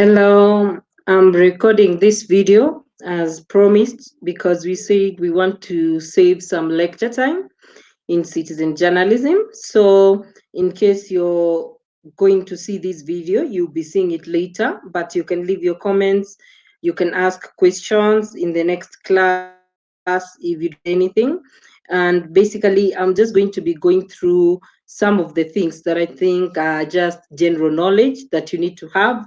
Hello, I'm recording this video as promised because we said we want to save some lecture time in citizen journalism. So, in case you're going to see this video, you'll be seeing it later, but you can leave your comments, you can ask questions in the next class if you don't get anything. And basically, I'm just going to be going through some of the things that I think are just general knowledge that you need to have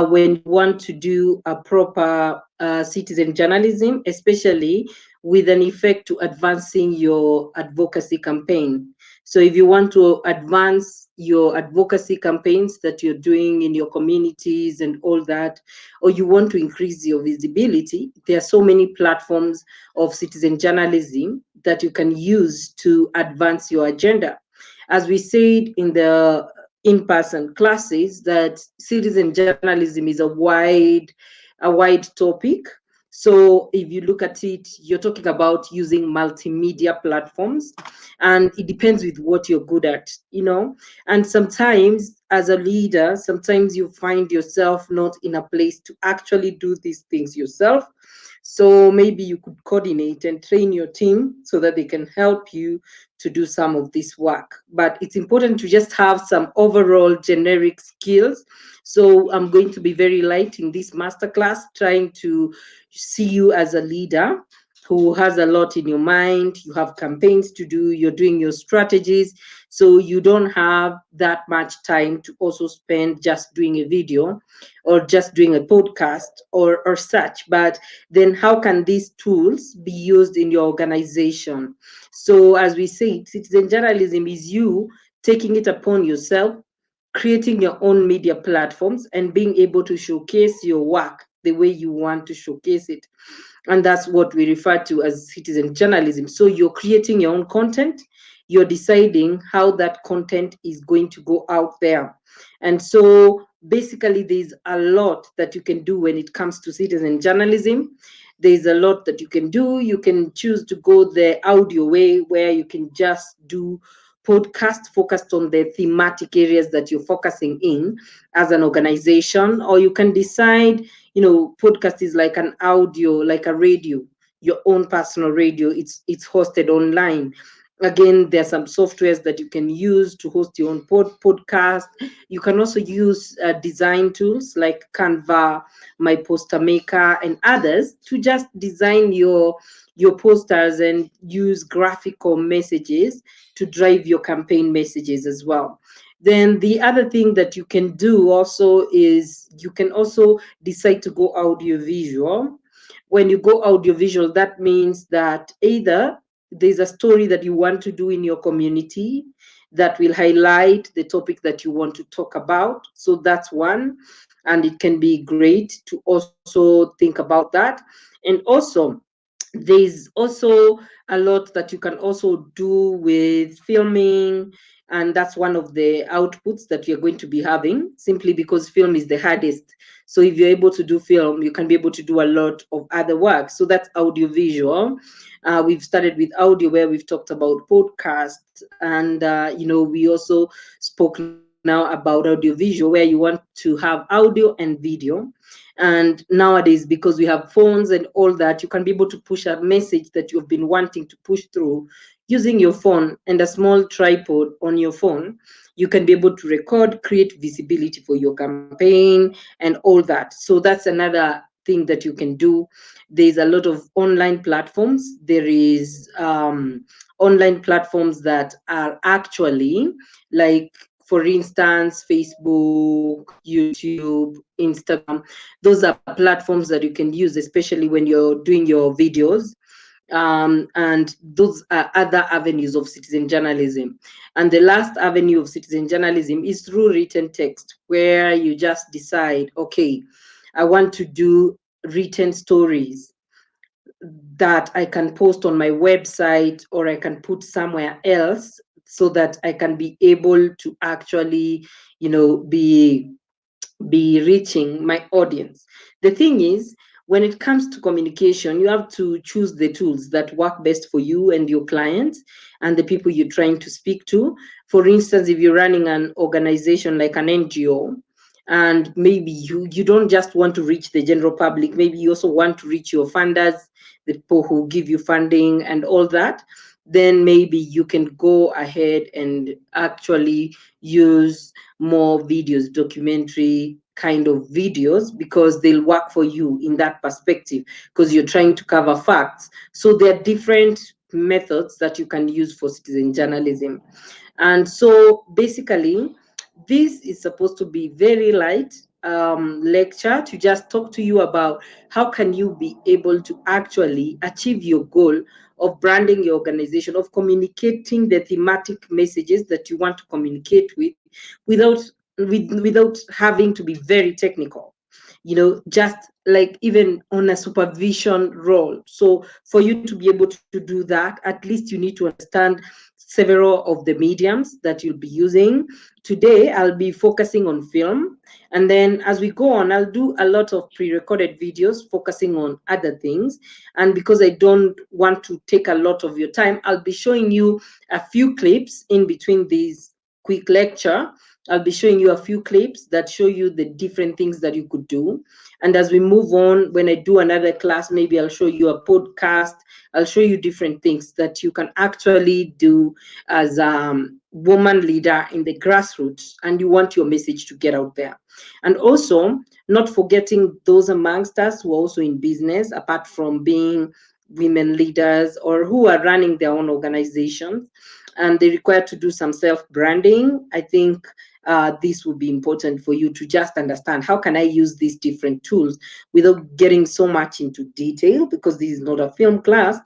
when you want to do a proper citizen journalism, especially with an effect to advancing your advocacy campaign. So if you want to advance your advocacy campaigns that you're doing in your communities and all that, or you want to increase your visibility, there are so many platforms of citizen journalism that you can use to advance your agenda. As we said in the in-person classes, that citizen journalism is a wide topic. So if you look at it, you're talking about using multimedia platforms, and it depends with what you're good at. And sometimes as a leader, sometimes you find yourself not in a place to actually do these things yourself. So maybe you could coordinate and train your team so that they can help you to do some of this work. But it's important to just have some overall generic skills. So I'm going to be very light in this masterclass, trying to see you as a leader who has a lot in your mind. You have campaigns to do, you're doing your strategies. So you don't have that much time to also spend just doing a video or just doing a podcast or such. But then how can these tools be used in your organization? So as we say, citizen journalism is you taking it upon yourself, creating your own media platforms and being able to showcase your work the way you want to showcase it. And that's what we refer to as citizen journalism. So you're creating your own content, you're deciding how that content is going to go out there. And so basically, there's a lot that you can do when it comes to citizen journalism. There's a lot that you can do. You can choose to go the audio way, where you can just do podcast focused on the thematic areas that you're focusing in as an organization, or you can decide, podcast is like an audio, like a radio, your own personal radio. It's hosted online. Again, there are some softwares that you can use to host your own podcast. You can also use design tools like Canva, My Poster Maker, and others to just design your posters and use graphical messages to drive your campaign messages as well. Then the other thing that you can do also is you can also decide to go audiovisual. When you go audiovisual, that means that either there's a story that you want to do in your community that will highlight the topic that you want to talk about. So that's one. And it can be great to also think about that. And also, there's also a lot that you can also do with filming, and that's one of the outputs that you're going to be having, simply because film is the hardest. So if you're able to do film, you can be able to do a lot of other work. So that's audiovisual. We've started with audio, where we've talked about podcasts, and we also spoke now about audiovisual, where you want to have audio and video. And nowadays, because we have phones and all that, you can be able to push a message that you've been wanting to push through using your phone and a small tripod on your phone. You can be able to record, create visibility for your campaign, and all that. So that's another thing that you can do. There's a lot of online platforms. There is online platforms that are actually, like, for instance, Facebook, YouTube, Instagram. Those are platforms that you can use, especially when you're doing your videos. And those are other avenues of citizen journalism. And the last avenue of citizen journalism is through written text, where you just decide, okay, I want to do written stories that I can post on my website, or I can put somewhere else, so that I can be able to actually, be reaching my audience. The thing is, when it comes to communication, you have to choose the tools that work best for you and your clients and the people you're trying to speak to. For instance, if you're running an organization like an NGO, and maybe you don't just want to reach the general public, maybe you also want to reach your funders, the people who give you funding and all that, then maybe you can go ahead and actually use more videos, documentary kind of videos, because they'll work for you in that perspective, because you're trying to cover facts. So there are different methods that you can use for citizen journalism. And so basically, this is supposed to be very light lecture to just talk to you about how can you be able to actually achieve your goal of branding your organization, of communicating the thematic messages that you want to communicate without without having to be very technical, just like even on a supervision role. So for you to be able to do that, at least you need to understand several of the mediums that you'll be using. Today I'll be focusing on film, and then as we go on, I'll do a lot of pre-recorded videos focusing on other things. And because I don't want to take a lot of your time, I'll be showing you a few clips in between these quick lecture. I'll be showing you a few clips that show you the different things that you could do. And as we move on, when I do another class, maybe I'll show you a podcast. I'll show you different things that you can actually do as a woman leader in the grassroots, and you want your message to get out there. And also, not forgetting those amongst us who are also in business, apart from being women leaders or who are running their own organizations, and they require to do some self branding. I think this would be important for you to just understand how can I use these different tools without getting so much into detail, because this is not a film class.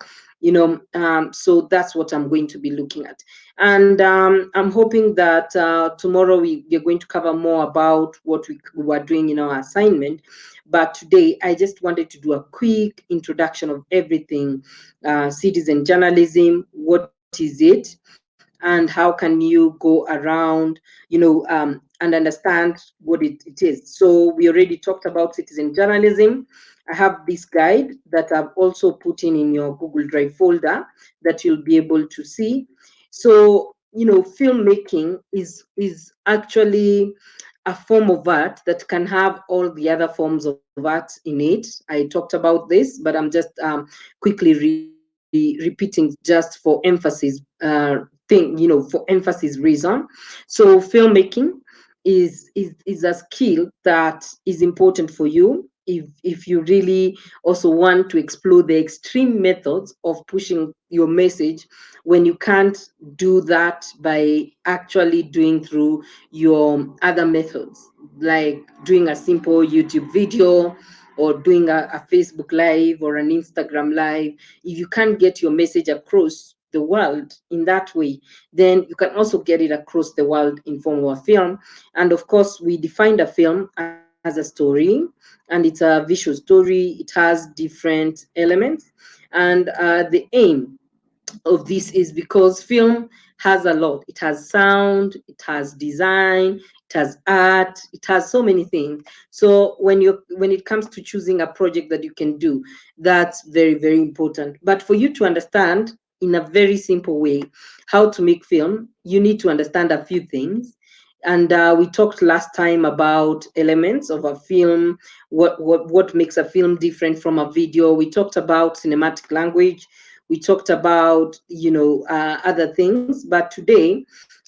So that's what I'm going to be looking at. And I'm hoping that tomorrow we're going to cover more about what we were doing in our assignment. But today I just wanted to do a quick introduction of everything. Citizen journalism, what is it, and how can you go around, and understand what it is. So we already talked about citizen journalism. I have this guide that I've also put in your Google Drive folder that you'll be able to see. So, filmmaking is actually a form of art that can have all the other forms of art in it. I talked about this, but I'm just quickly repeating just for emphasis for emphasis reason. So filmmaking is a skill that is important for you if you really also want to explore the extreme methods of pushing your message, when you can't do that by actually doing through your other methods, like doing a simple YouTube video or doing a Facebook live or an Instagram live. If you can't get your message across the world in that way, then you can also get it across the world in form of a film. And of course, we defined a film as a story, and it's a visual story. It has different elements, and the aim of this is because film has a lot. It has sound, it has design, it has art, it has so many things. So when it comes to choosing a project that you can do, that's very, very important. But for you to understand in a very simple way how to make film, you need to understand a few things. And we talked last time about elements of a film, what makes a film different from a video. We talked about cinematic language. We talked about other things, but today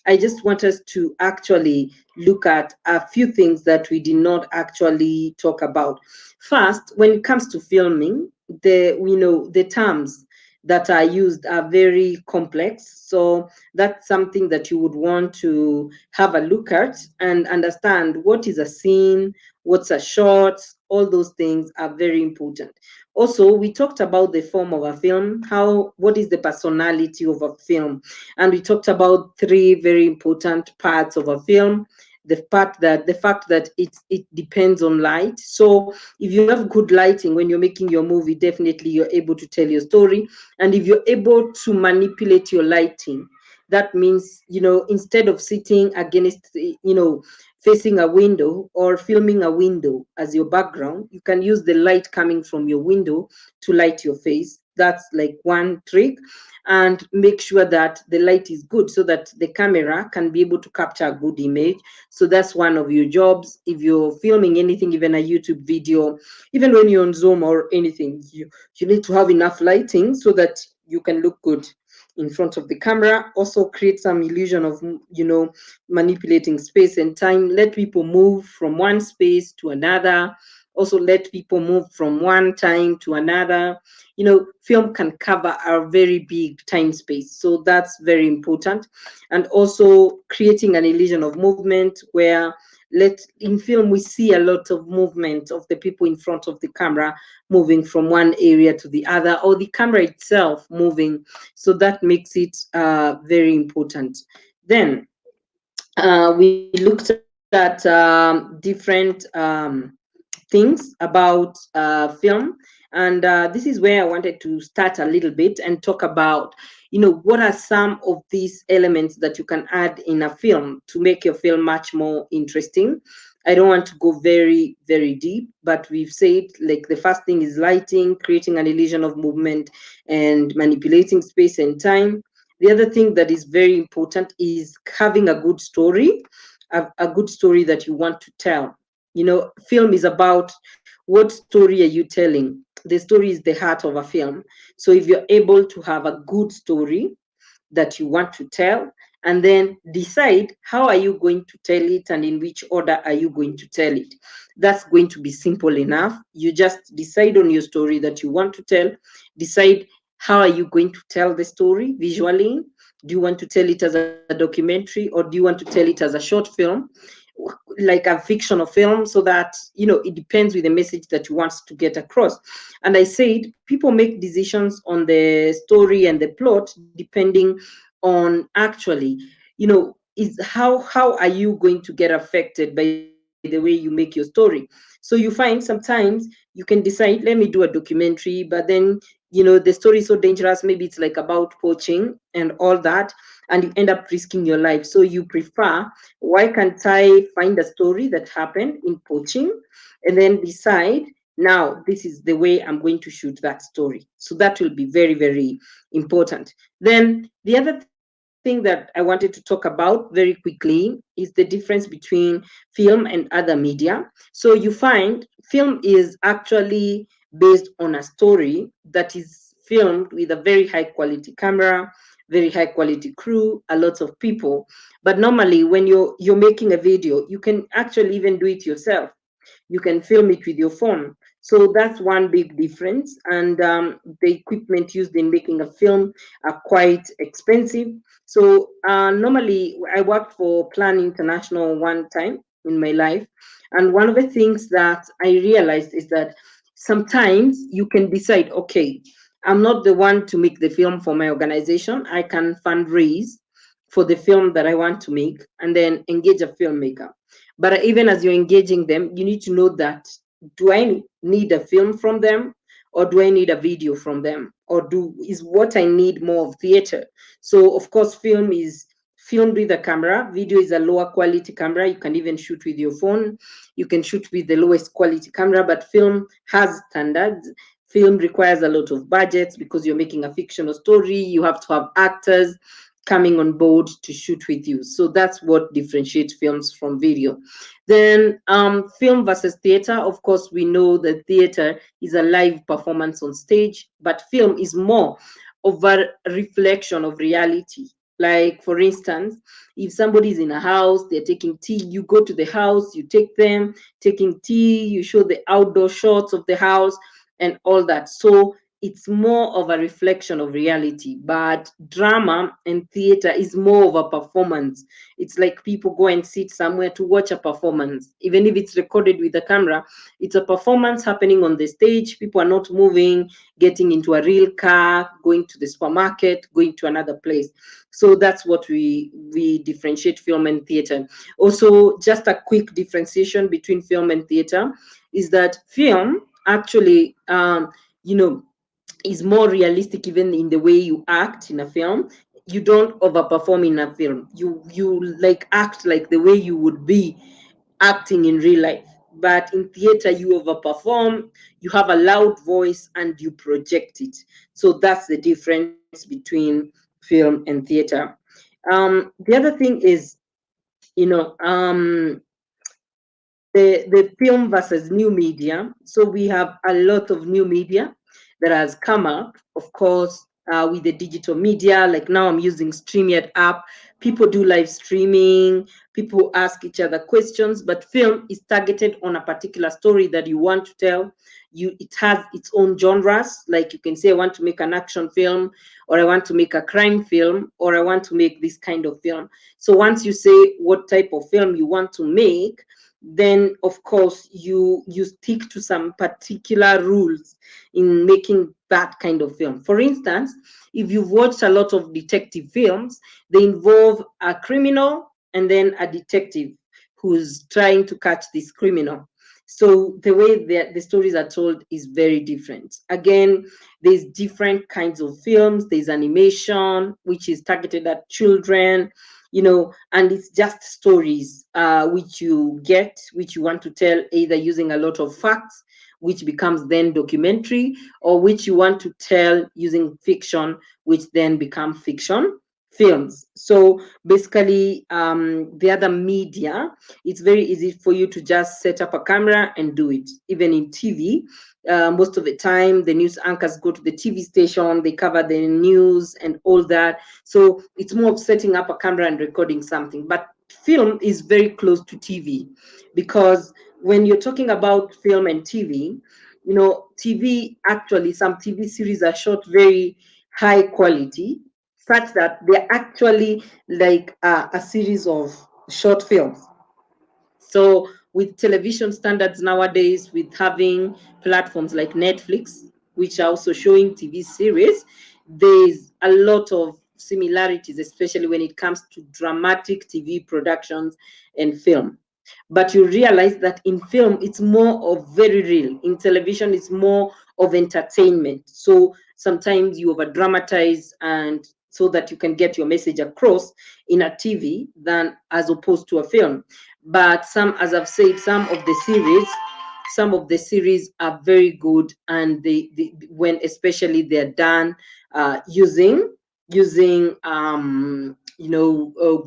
I just want us to actually look at a few things that we did not actually talk about. First, when it comes to filming, the terms that are used are very complex. So that's something that you would want to have a look at and understand what is a scene, what's a shot. All those things are very important. Also, we talked about the form of a film, what is the personality of a film, and we talked about three very important parts of a film. The fact that it depends on light. So if you have good lighting when you're making your movie, definitely you're able to tell your story. And if you're able to manipulate your lighting, that means, instead of sitting against, facing a window or filming a window as your background, you can use the light coming from your window to light your face. That's like one trick. And make sure that the light is good so that the camera can be able to capture a good image. So that's one of your jobs. If you're filming anything, even a YouTube video, even when you're on Zoom or anything, you need to have enough lighting so that you can look good in front of the camera. Also create some illusion of, manipulating space and time. Let people move from one space to another. Also let people move from one time to another. Film can cover a very big time space, so that's very important. And also creating an illusion of movement, where let in film we see a lot of movement of the people in front of the camera, moving from one area to the other, or the camera itself moving. So that makes it very important. Then we looked at different things about film. And this is where I wanted to start a little bit and talk about, what are some of these elements that you can add in a film to make your film much more interesting. I don't want to go very, very deep, but we've said like the first thing is lighting, creating an illusion of movement, and manipulating space and time. The other thing that is very important is having a good story, a good story that you want to tell. Film is about, what story are you telling? The story is the heart of a film. So if you're able to have a good story that you want to tell, and then decide how are you going to tell it and in which order are you going to tell it, that's going to be simple enough. You just decide on your story that you want to tell, decide how are you going to tell the story visually. Do you want to tell it as a documentary, or do you want to tell it as a short film, like a fictional film? So that, it depends with the message that you want to get across. And I said people make decisions on the story and the plot depending on, actually, is how are you going to get affected by the way you make your story. So you find sometimes you can decide, let me do a documentary, but then, the story is so dangerous, maybe it's like about poaching and all that, and you end up risking your life. So you prefer, why can't I find a story that happened in poaching, and then decide, now this is the way I'm going to shoot that story. So that will be very, very important. Then the other thing that I wanted to talk about very quickly is the difference between film and other media. So you find film is actually based on a story that is filmed with a very high quality camera, very high quality crew, a lot of people. But normally when you're making a video, you can actually even do it yourself. You can film it with your phone. So that's one big difference. And the equipment used in making a film are quite expensive. So normally I worked for Plan International one time in my life. And one of the things that I realized is that sometimes you can decide, okay, I'm not the one to make the film for my organization. I can fundraise for the film that I want to make and then engage a filmmaker. But even as you're engaging them, you need to know that, do I need a film from them, or do I need a video from them, or is what I need more of theater? So of course, film is filmed with a camera. Video is a lower quality camera. You can even shoot with your phone. You can shoot with the lowest quality camera, but film has standards. Film requires a lot of budgets because you're making a fictional story. You have to have actors coming on board to shoot with you. So that's what differentiates films from video. Then film versus theater. Of course, we know that theater is a live performance on stage, but film is more of a reflection of reality. Like, for instance, if somebody's in a house, they're taking tea, you go to the house, you take them taking tea, you show the outdoor shots of the house and all that. So it's more of a reflection of reality. But drama and theater is more of a performance. It's like people go and sit somewhere to watch a performance. Even if it's recorded with a camera, it's a performance happening on the stage. People are not moving, getting into a real car, going to the supermarket, going to another place. So that's what we differentiate film and theater. Also, just a quick differentiation between film and theater is that film actually, you know, is more realistic even in the way you act in a film. You don't overperform in a film. You like act like the way you would be acting in real life. but in theater you overperform, you have a loud voice and you project it. So that's the difference between film and theater. The other thing is, you know, the film versus new media. So we have a lot of new media that has come up, of course, with the digital media. Like now, I'm using StreamYard app. People do live streaming. People ask each other questions, but film is targeted on a particular story that you want to tell. It has its own genres. Like you can say, I want to make an action film, or I want to make a crime film, or I want to make this kind of film. So once you say what type of film you want to make, then of course you stick to some particular rules in making that kind of film. For instance, if you've watched a lot of detective films, they involve a criminal and then a detective who's trying to catch this criminal. So the way the stories are told is very different. Again, there's different kinds of films. There's animation, which is targeted at children, and it's just stories which you get, which you want to tell, either using a lot of facts, which becomes then documentary, or which you want to tell using fiction, which then become fiction films. So basically, the other media, it's very easy for you to just set up a camera and do it. Even in TV, most of the time, the news anchors go to the TV station, they cover the news and all that. So it's more of setting up a camera and recording something. But film is very close to TV, because when you're talking about film and TV, TV, actually, some TV series are shot very high quality, such that they're actually like a series of short films. So with television standards nowadays, with having platforms like Netflix, which are also showing TV series, there's a lot of similarities, especially when it comes to dramatic TV productions and film. But you realize that in film, it's more of very real. In television, it's more of entertainment. So sometimes you over dramatize, and so that you can get your message across in a TV than as opposed to a film. But some, as I've said, some of the series are very good, and they when especially they're done using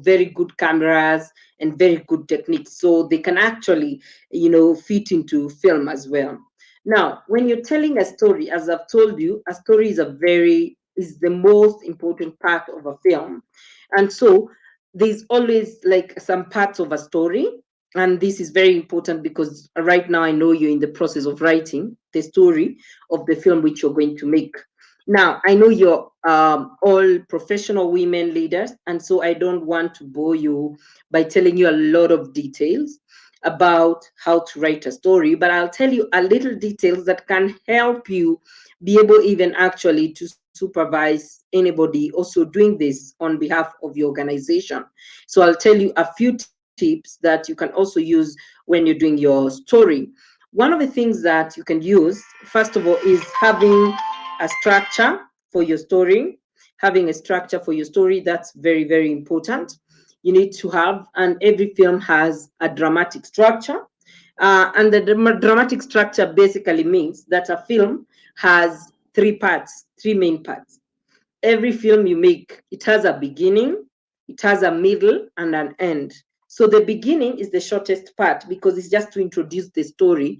very good cameras and very good techniques, so they can actually fit into film as well. Now, when you're telling a story, as I've told you, a story is the most important part of a film. And so there's always like some parts of a story, and this is very important because right now I know you're in the process of writing the story of the film which you're going to make. Now, I know you're all professional women leaders, and so I don't want to bore you by telling you a lot of details about how to write a story, but I'll tell you a little details that can help you be able even actually to supervise anybody also doing this on behalf of your organization. So I'll tell you a few tips that you can also use when you're doing your story. One of the things that you can use, first of all, is having a structure for your story. Having a structure for your story, that's very, very important. You need to have, and every film has a dramatic structure. And the dramatic structure basically means that a film has three parts, three main parts. Every film you make, it has a beginning, it has a middle, and an end. So the beginning is the shortest part because it's just to introduce the story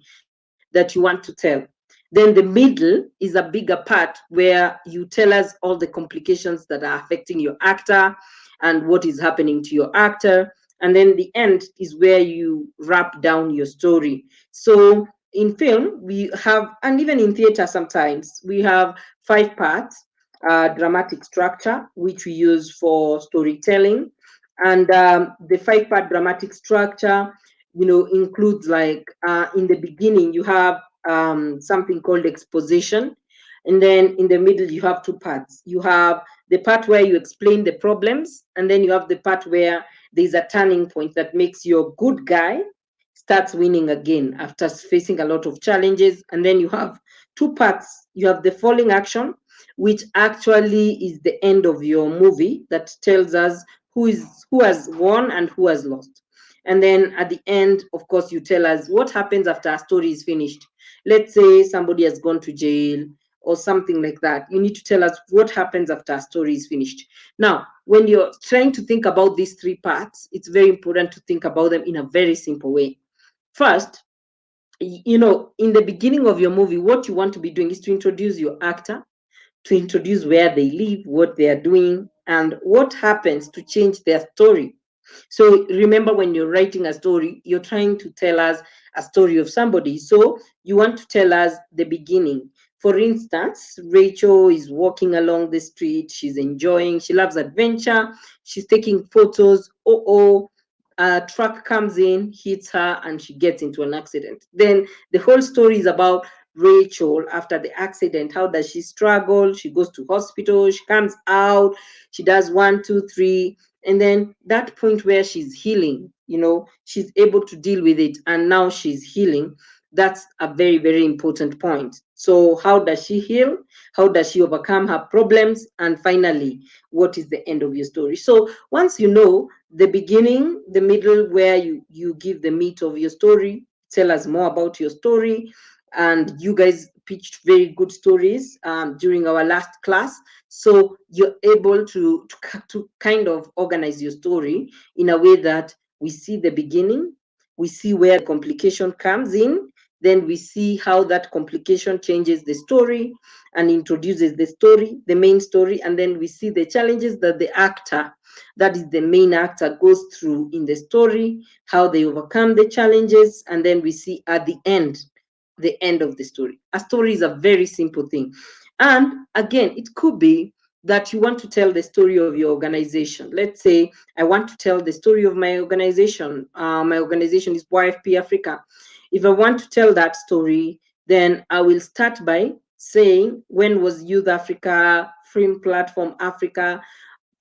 that you want to tell. Then the middle is a bigger part where you tell us all the complications that are affecting your actor and what is happening to your actor. And then the end is where you wrap down your story. So in film, we have, and even in theater sometimes, we have five parts: dramatic structure, which we use for storytelling. And the five-part dramatic structure, includes like in the beginning, you have something called exposition. And then in the middle, you have two parts. You have the part where you explain the problems, and then you have the part where there's a turning point that makes your good guy starts winning again after facing a lot of challenges. And then you have two parts. You have the falling action, which actually is the end of your movie that tells us who has won and who has lost. And then at the end, of course, you tell us what happens after a story is finished. Let's say somebody has gone to jail or something like that. You need to tell us what happens after a story is finished. Now, when you're trying to think about these three parts, it's very important to think about them in a very simple way. First, in the beginning of your movie, what you want to be doing is to introduce your actor, to introduce where they live, what they are doing, and what happens to change their story. So remember, when you're writing a story, you're trying to tell us a story of somebody. So you want to tell us the beginning. For instance, Rachel is walking along the street. She's enjoying. She loves adventure. She's taking photos. Oh, a truck comes in, hits her, and she gets into an accident. Then the whole story is about Rachel after the accident. How does she struggle? She goes to hospital. She comes out. She does one, two, three, and then that point where she's healing, she's able to deal with it, and now she's healing. That's a very, very important point. So how does she heal? How does she overcome her problems? And finally, what is the end of your story? So once you know the beginning, the middle, where you give the meat of your story, tell us more about your story. And you guys pitched very good stories during our last class. So you're able to kind of organize your story in a way that we see the beginning, we see where the complication comes in, then we see how that complication changes the story and introduces the story, the main story, and then we see the challenges that the actor, that is the main actor, goes through in the story, how they overcome the challenges, and then we see at the end of the story. A story is a very simple thing. And again, it could be that you want to tell the story of your organization. Let's say I want to tell the story of my organization. My organization is YFP Africa. If I want to tell that story, then I will start by saying, when was Youth Africa, Film Platform Africa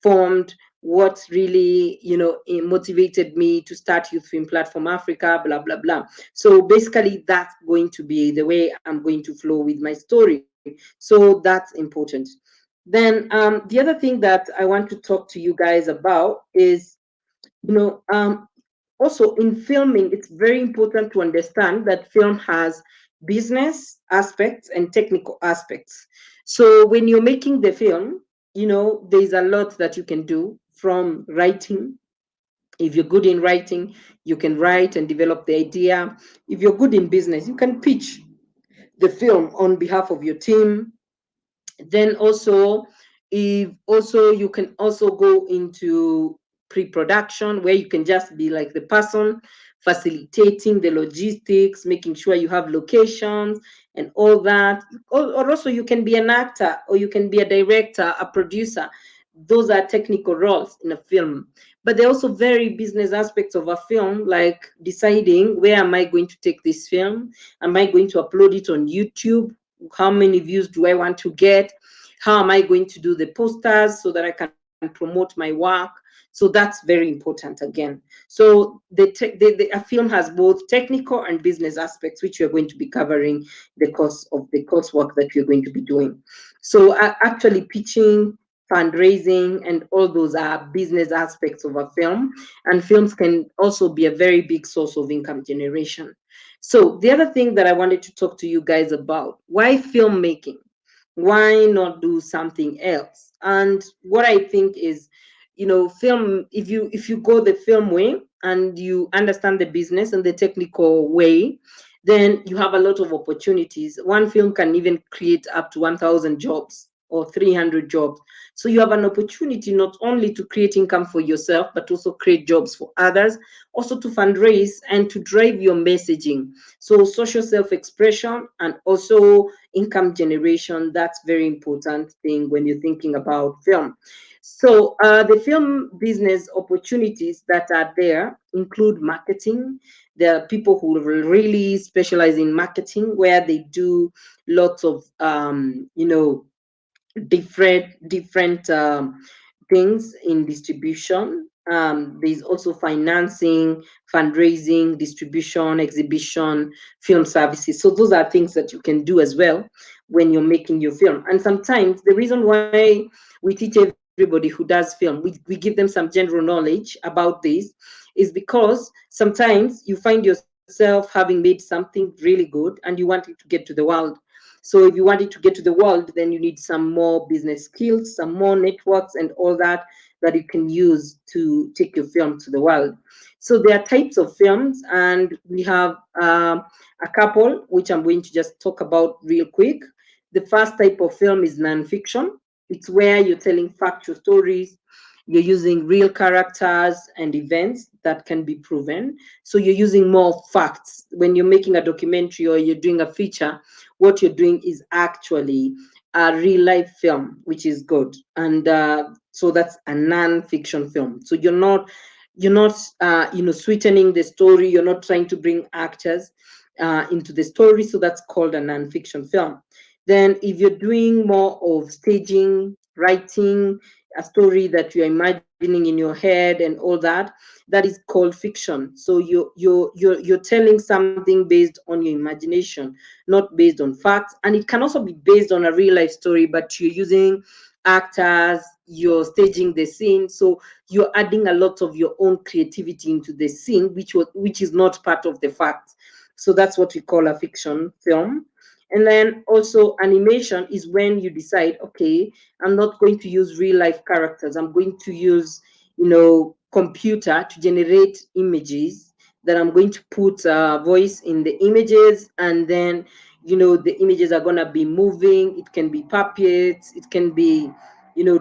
formed, what really motivated me to start Youth Film Platform Africa, blah blah blah. So basically that's going to be the way I'm going to flow with my story. So that's important. Then the other thing that I want to talk to you guys about is, you know um, also in filming, it's very important to understand that film has business aspects and technical aspects. So when you're making the film, there's a lot that you can do, from writing. If you're good in writing, you can write and develop the idea. If you're good in business, you can pitch the film on behalf of your team. Then also, if also you can also go into pre-production, where you can just be like the person facilitating the logistics, making sure you have locations and all that. Or also you can be an actor, or you can be a director, a producer. Those are technical roles in a film. But there are also very business aspects of a film, like deciding, where am I going to take this film? Am I going to upload it on YouTube? How many views do I want to get? How am I going to do the posters so that I can promote my work? So that's very important again. So a film has both technical and business aspects, which you're going to be covering the course of the coursework that you're going to be doing. So actually pitching, fundraising, and all those are business aspects of a film. And films can also be a very big source of income generation. So the other thing that I wanted to talk to you guys about, why filmmaking? Why not do something else? And what I think is, film, if you go the film way and you understand the business and the technical way, then you have a lot of opportunities. One film can even create up to 1,000 jobs or 300 jobs. So you have an opportunity not only to create income for yourself, but also create jobs for others, also to fundraise and to drive your messaging. So social self-expression and also income generation, that's very important thing when you're thinking about film. So the film business opportunities that are there include marketing. There are people who really specialize in marketing, where they do lots of different things in distribution. There's also financing, fundraising, distribution, exhibition, film services. So those are things that you can do as well when you're making your film. And sometimes the reason why we teach everybody who does film, we give them some general knowledge about this, is because sometimes you find yourself having made something really good and you want it to get to the world. So if you want it to get to the world, then you need some more business skills, some more networks, and all that that you can use to take your film to the world. So there are types of films, and we have a couple which I'm going to just talk about real quick. The first type of film is nonfiction. It's where you're telling factual stories, you're using real characters and events that can be proven. So you're using more facts. When you're making a documentary or you're doing a feature, what you're doing is actually a real life film, which is good. And so that's a non-fiction film. So you're not sweetening the story. You're not trying to bring actors into the story. So that's called a non-fiction film. Then if you're doing more of staging, writing, a story that you're imagining in your head and all that, that is called fiction. So you're telling something based on your imagination, not based on facts. And it can also be based on a real life story, but you're using actors, you're staging the scene, so you're adding a lot of your own creativity into the scene, which is not part of the fact. So that's what we call a fiction film. And then also animation is when you decide, okay, I'm not going to use real life characters. I'm going to use, computer to generate images that I'm going to put voice in the images, and then, the images are gonna be moving. It can be puppets, it can be,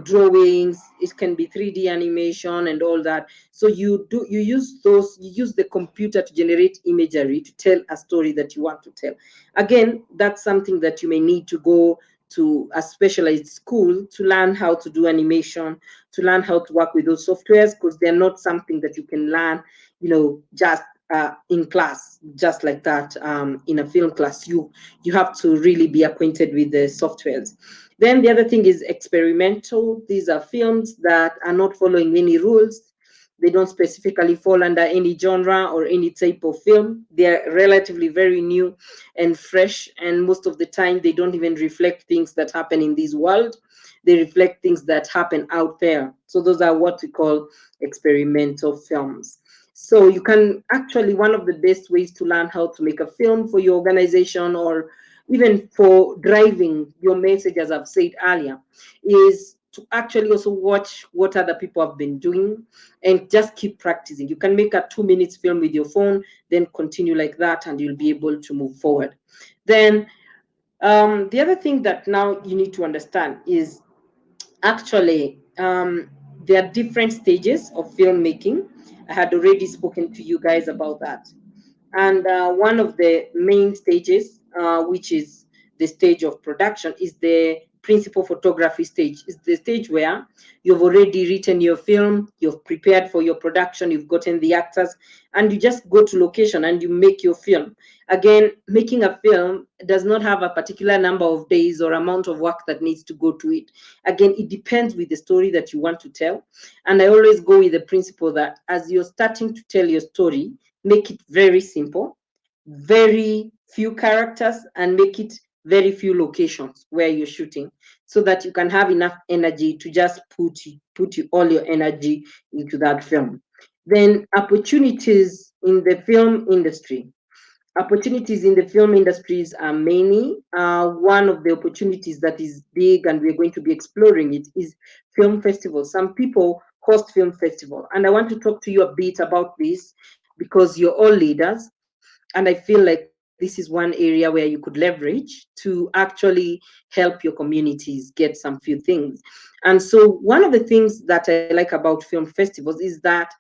drawings, it can be 3D animation and all that. So you use the computer to generate imagery to tell a story that you want to tell. Again, that's something that you may need to go to a specialized school to learn how to do animation, to learn how to work with those softwares, because they're not something that you can learn, just in class, just like that, in a film class. You have to really be acquainted with the softwares. Then the other thing is experimental. These are films that are not following any rules. They don't specifically fall under any genre or any type of film. They're relatively very new and fresh, and most of the time they don't even reflect things that happen in this world. They reflect things that happen out there. So those are what we call experimental films. So you can actually, one of the best ways to learn how to make a film for your organization, or even for driving your message, as I've said earlier, is to actually also watch what other people have been doing and just keep practicing. You can make a 2 minutes film with your phone, then continue like that, and you'll be able to move forward. Then the other thing that now you need to understand is actually, there are different stages of filmmaking. I had already spoken to you guys about that. And one of the main stages, which is the stage of production, is the principal photography stage. It's the stage where you've already written your film, you've prepared for your production, you've gotten the actors, and you just go to location and you make your film. Again, making a film does not have a particular number of days or amount of work that needs to go to it. Again, it depends with the story that you want to tell. And I always go with the principle that as you're starting to tell your story, make it very simple, very few characters, and make it very few locations where you're shooting, so that you can have enough energy to just put all your energy into that film. Then opportunities in the film industry. Opportunities in the film industries are many. One of the opportunities that is big, and we're going to be exploring it, is film festivals. Some people host film festival, and I want to talk to you a bit about this because you're all leaders, and I feel like this is one area where you could leverage to actually help your communities get some few things. And so one of the things that I like about film festivals is that,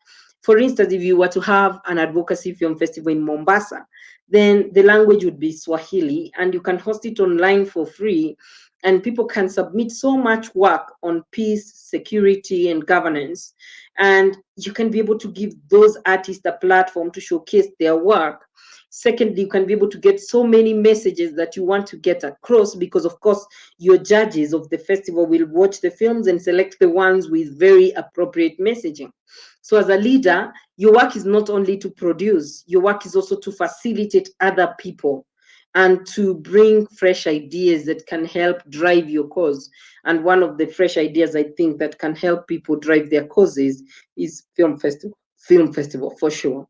for instance, if you were to have an advocacy film festival in Mombasa, then the language would be Swahili, and you can host it online for free. And people can submit so much work on peace, security, and governance. And you can be able to give those artists a platform to showcase their work. Secondly, you can be able to get so many messages that you want to get across, because, of course, your judges of the festival will watch the films and select the ones with very appropriate messaging. So, as a leader, your work is not only to produce, your work is also to facilitate other people and to bring fresh ideas that can help drive your cause. And one of the fresh ideas I think that can help people drive their causes is film festivals. film festival for sure.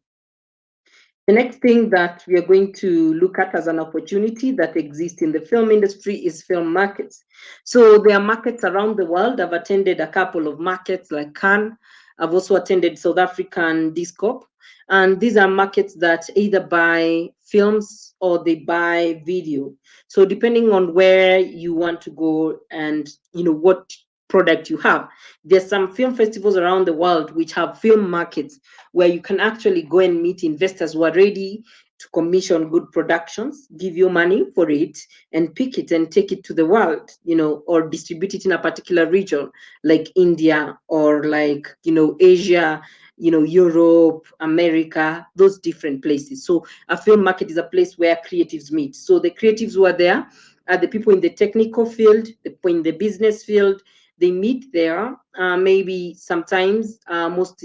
The next thing that we are going to look at as an opportunity that exists in the film industry is film markets. So there are markets around the world. I've attended a couple of markets like Cannes. I've also attended South African Discop. And these are markets that either buy films or they buy video. So depending on where you want to go and what product you have, there's some film festivals around the world which have film markets where you can actually go and meet investors who are ready to commission good productions, give you money for it, and pick it and take it to the world, or distribute it in a particular region like India or like, Asia, Europe, America, those different places. So a film market is a place where creatives meet. So the creatives who are there are the people in the technical field, the people in the business field. They meet there. Maybe sometimes, most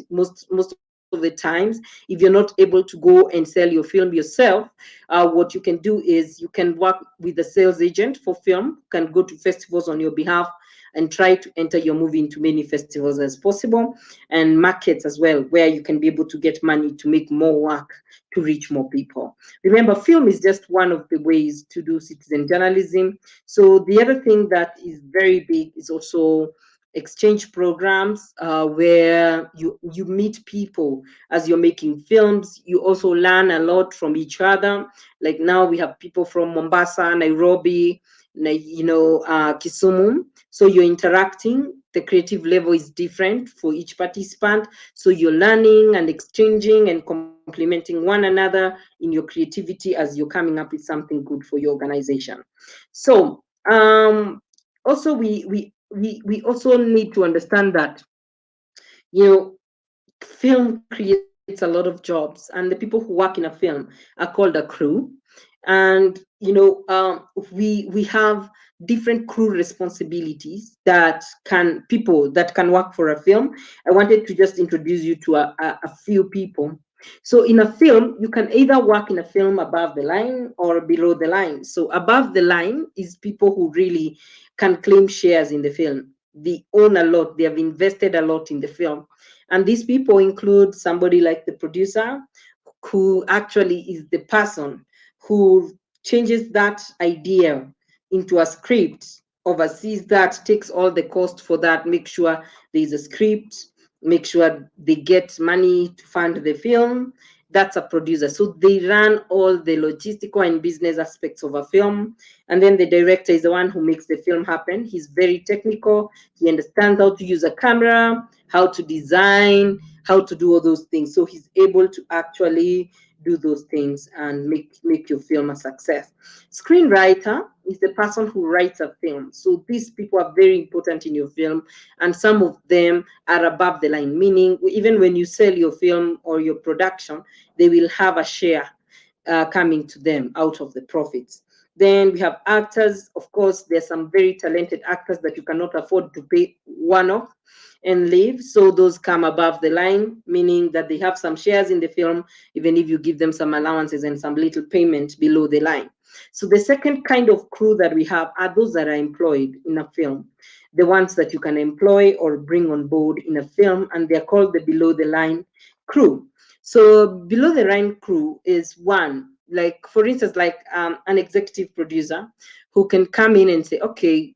of the times, if you're not able to go and sell your film yourself, what you can do is you can work with a sales agent for film, can go to festivals on your behalf and try to enter your movie into many festivals as possible, and markets as well, where you can be able to get money to make more work to reach more people. Remember, film is just one of the ways to do citizen journalism. So the other thing that is very big is also exchange programs, where you meet people as you're making films. You also learn a lot from each other. Like now we have people from Mombasa, Nairobi, Kisumu. So you're interacting. The creative level is different for each participant. So you're learning and exchanging and complementing one another in your creativity as you're coming up with something good for your organization. So also we also need to understand that you know film creates a lot of jobs, and the people who work in a film are called a crew. And we have different crew responsibilities that can people that can work for a film. I wanted to just introduce you to a few people. So in a film, you can either work in a film above the line or below the line. So above the line is people who really can claim shares in the film. They own a lot, they have invested a lot in the film. And these people include somebody like the producer, who actually is the person who changes that idea into a script, oversees that, takes all the cost for that, make sure there is a script, make sure they get money to fund the film. That's a producer. So they run all the logistical and business aspects of a film. And then the director is the one who makes the film happen. He's very technical. He understands how to use a camera, how to design, how to do all those things. So he's able to actually do those things and make your film a success. Screenwriter is the person who writes a film. So these people are very important in your film, and some of them are above the line, meaning even when you sell your film or your production, they will have a share coming to them out of the profits. Then we have actors. Of course, there's some very talented actors that you cannot afford to pay one off and leave. So those come above the line, meaning that they have some shares in the film, even if you give them some allowances and some little payment below the line. So the second kind of crew that we have are those that are employed in a film, the ones that you can employ or bring on board in a film, and they're called the below the line crew. So below the line crew is one, like for instance, like an executive producer who can come in and say, okay,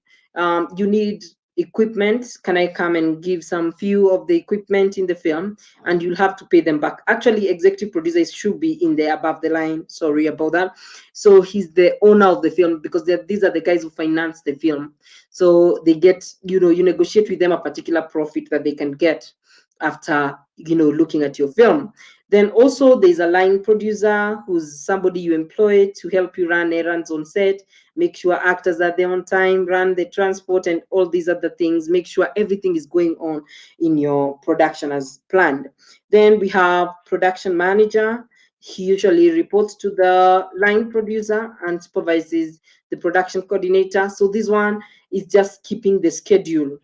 you need equipment, can I come and give some few of the equipment in the film, and you'll have to pay them back. Actually, executive producers should be in there above the line, sorry about that. So he's the owner of the film, because these are the guys who finance the film. So they get, you negotiate with them a particular profit that they can get after looking at your film. Then also there's a line producer, who's somebody you employ to help you run errands on set, make sure actors are there on time, run the transport and all these other things, make sure everything is going on in your production as planned. Then we have production manager. He usually reports to the line producer and supervises the production coordinator. So this one is just keeping the schedule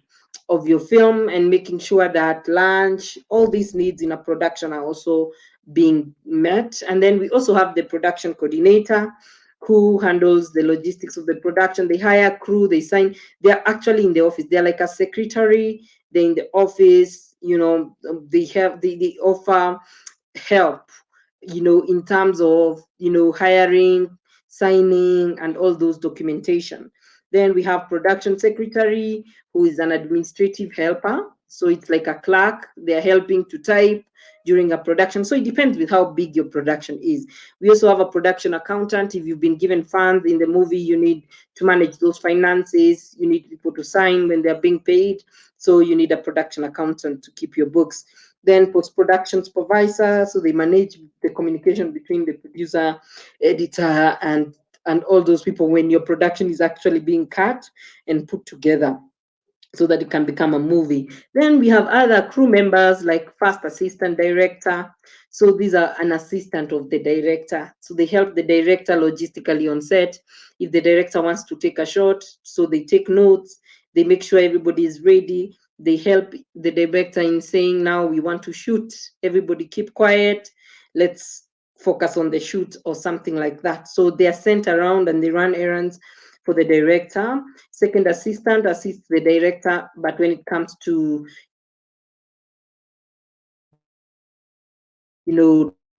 of your film and making sure that lunch, all these needs in a production are also being met. And then we also have the production coordinator, who handles the logistics of the production. They hire crew, they sign, they're actually in the office. They're like a secretary, they're in the office, they offer help, in terms of, hiring, signing, and all those documentation. Then we have production secretary, who is an administrative helper. So it's like a clerk. They're helping to type during a production. So it depends with how big your production is. We also have a production accountant. If you've been given funds in the movie, you need to manage those finances. You need people to sign when they're being paid. So you need a production accountant to keep your books. Then post-production supervisor, so they manage the communication between the producer, editor, and all those people when your production is actually being cut and put together so that it can become a movie. Then we have other crew members like first assistant director. So these are an assistant of the director. So they help the director logistically on set. If the director wants to take a shot, so they take notes, they make sure everybody is ready. They help the director in saying, now we want to shoot, everybody keep quiet, let's focus on the shoot, or something like that. So they are sent around and they run errands for the director. Second assistant assists the director, but when it comes to,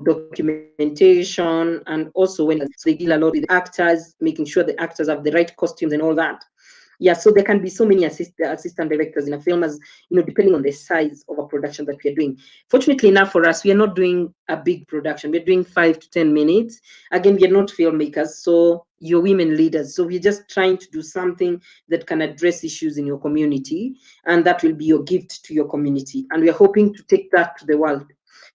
documentation, and also when they deal a lot with actors, making sure the actors have the right costumes and all that. Yeah, so there can be so many assistant directors in a film, as depending on the size of a production that we are doing. Fortunately enough for us, we are not doing a big production. We're doing 5 to 10 minutes. Again, we are not filmmakers, so you're women leaders. So we're just trying to do something that can address issues in your community, and that will be your gift to your community. And we are hoping to take that to the world.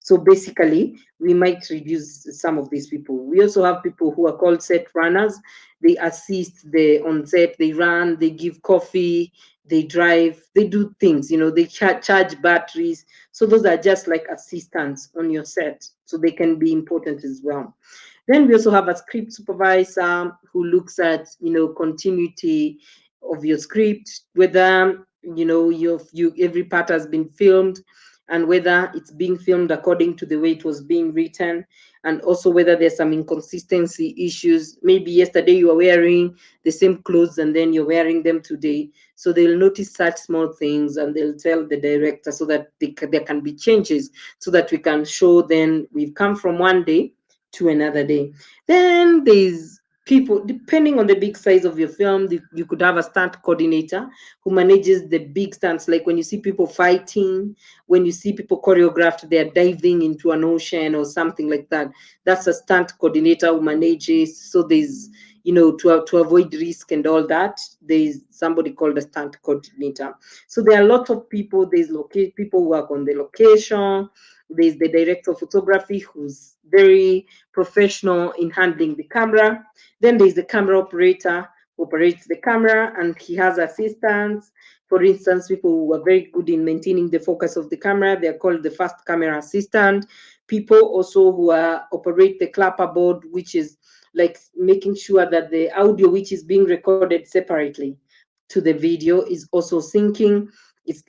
So basically, we might reduce some of these people. We also have people who are called set runners. They assist the on set, they run, they give coffee, they drive, they do things, they charge batteries. So those are just like assistants on your set. So they can be important as well. Then we also have a script supervisor who looks at, continuity of your script, whether, every part has been filmed, and whether it's being filmed according to the way it was being written, and also whether there's some inconsistency issues. Maybe yesterday you were wearing the same clothes and then you're wearing them today. So they'll notice such small things and they'll tell the director, so that there can be changes, so that we can show then we've come from one day to another day. Then there's people, depending on the big size of your film, you could have a stunt coordinator who manages the big stunts, like when you see people fighting, when you see people choreographed, they're diving into an ocean or something like that. That's a stunt coordinator who manages. So there's, to avoid risk and all that, there's somebody called a stunt coordinator. So there are a lot of people. There's people who work on the location. There's the director of photography, who's very professional in handling the camera. Then there's the camera operator who operates the camera, and he has assistants. For instance, people who are very good in maintaining the focus of the camera, they're called the first camera assistant. People also who operate the clapper board, which is like making sure that the audio which is being recorded separately to the video is also syncing.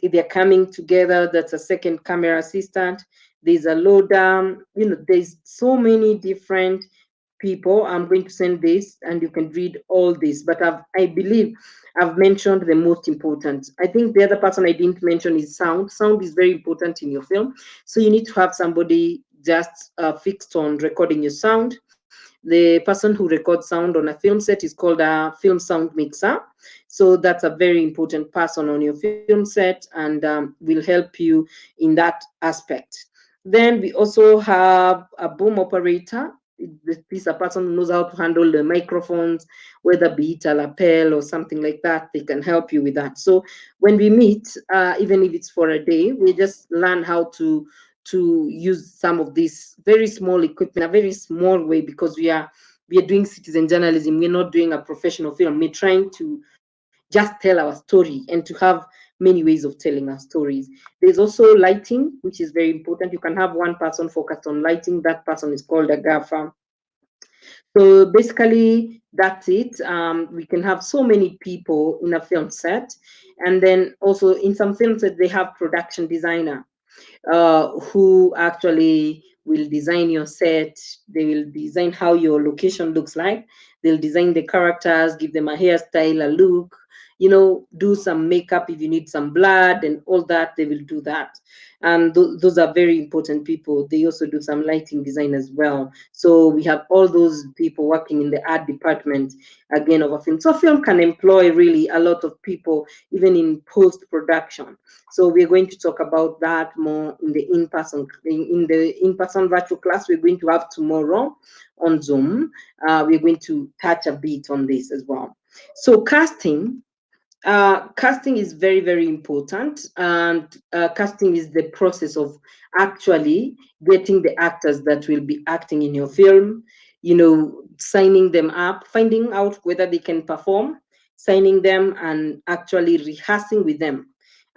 They're coming together. That's a second camera assistant. There's a loader. There's so many different people. I'm going to send this and you can read all this, but I believe I've mentioned the most important. I think the other person I didn't mention is sound. Sound is very important in your film. So you need to have somebody just fixed on recording your sound. The person who records sound on a film set is called a film sound mixer. So that's a very important person on your film set, and will help you in that aspect. Then we also have a boom operator. This is a person who knows how to handle the microphones, whether be it a lapel or something like that. They can help you with that. So when we meet, even if it's for a day, we just learn how to use some of this very small equipment, a very small way, because we are doing citizen journalism. We're not doing a professional film. We're trying to just tell our story and to have many ways of telling our stories. There's also lighting, which is very important. You can have one person focused on lighting. That person is called a gaffer. So basically, that's it. We can have so many people in a film set. And then also in some film sets, they have production designer who actually will design your set. They will design how your location looks like. They'll design the characters, give them a hairstyle, a look, do some makeup. If you need some blood and all that, they will do that. And those are very important people. They also do some lighting design as well. So we have all those people working in the art department, again, of a film. So film can employ really a lot of people, even in post-production. So we're going to talk about that more in the in-person virtual class we're going to have tomorrow on Zoom. We're going to touch a bit on this as well. So casting is very, very important, and casting is the process of actually getting the actors that will be acting in your film, signing them up, finding out whether they can perform, signing them, and actually rehearsing with them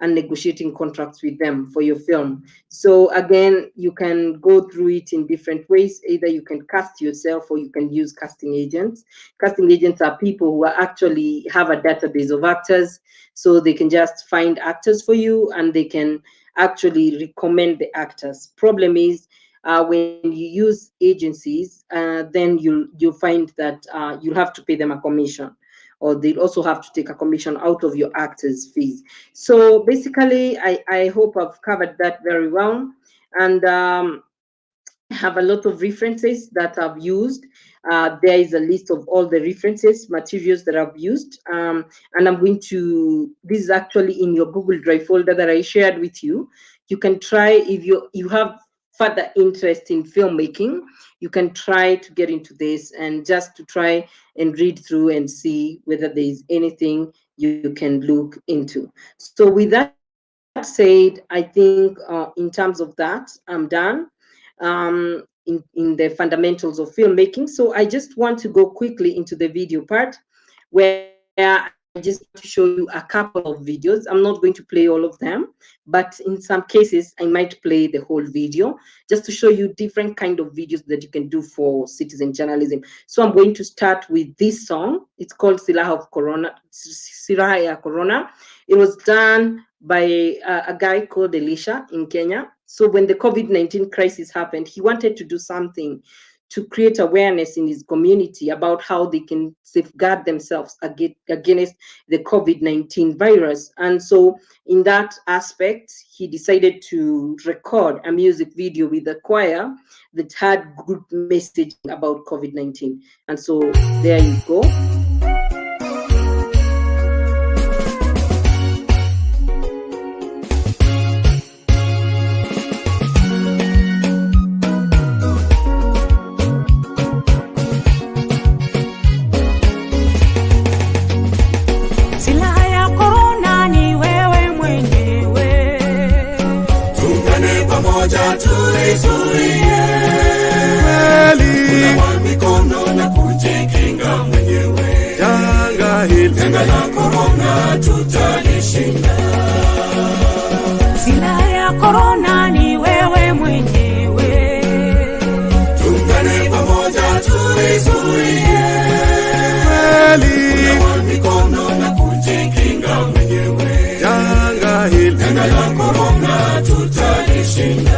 and negotiating contracts with them for your film. So again, you can go through it in different ways. Either you can cast yourself or you can use casting agents. Casting agents are people who are actually have a database of actors, so they can just find actors for you and they can actually recommend the actors. Problem is, when you use agencies, then you'll find that you'll have to pay them a commission, or they'll also have to take a commission out of your actors' fees. So basically, I hope I've covered that very well. And have a lot of references that I've used. There is a list of all the references, materials that I've used. And I'm going to, this is actually in your Google Drive folder that I shared with you. You can try, if you have further interest in filmmaking, you can try to get into this and just to try and read through and see whether there is anything you can look into. So with that said, I think in terms of that, I'm done. In the fundamentals of filmmaking. So I just want to go quickly into the video part, where I just want to show you a couple of videos. I'm not going to play all of them, but in some cases I might play the whole video just to show you different kind of videos that you can do for citizen journalism. So I'm going to start with this song. It's called Silaha ya Corona. It was done by a guy called Elisha in Kenya. So when the COVID-19 crisis happened, he wanted to do something to create awareness in his community about how they can safeguard themselves against the COVID-19 virus. And so in that aspect, he decided to record a music video with a choir that had good messaging about COVID-19. And so there you go. Janga la corona tutalishinda. Silaha ya corona ni wewe mwenyewe. Tuungane pamoja tuizuie. Kunawa mikono na kujikinga mwenyewe. Janga la corona tutalishinda.